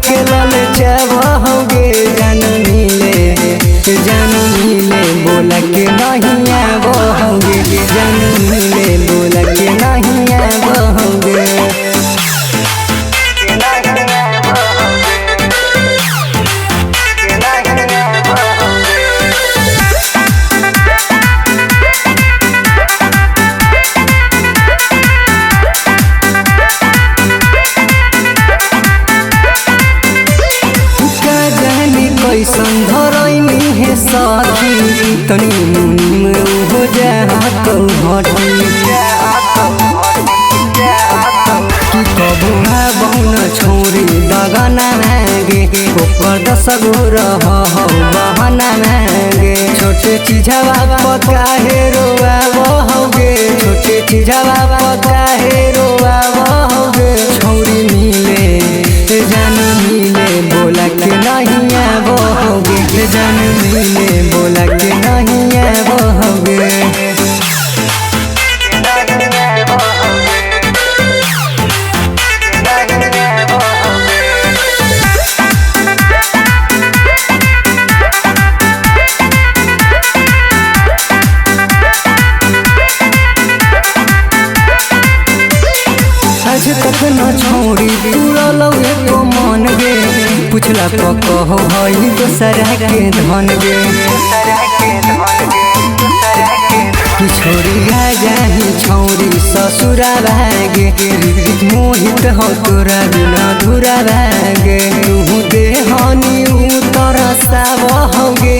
के लल चाहोगे जान मिले बोला के नहीं आवोगे जान मिले बोला के नहीं आवोगे। कैसन धरैनी है साथी तनी मुनि में हो जा तो हटी कि कबू बहुन छोरी दगना मांगे ऊपर 10 गो रह बहना मांगे छोटे चीजवा पका हे रोआ बहोगे छोटे चीजवा पका हे रोआ बहोगे छोरी मिले जान मिले बोला के नहीं आवोगे जान मिले बोला के नहीं आवोगे। आज तक न छोड़ी तुरल एको मन गे पुछला कहो हई दोसरा के धन गे कि छोड़ी आ जाही छौरी ससुरा भागे मोहित हो तोरा बिना धुरा भागे तू देहनी तरसा बहोगे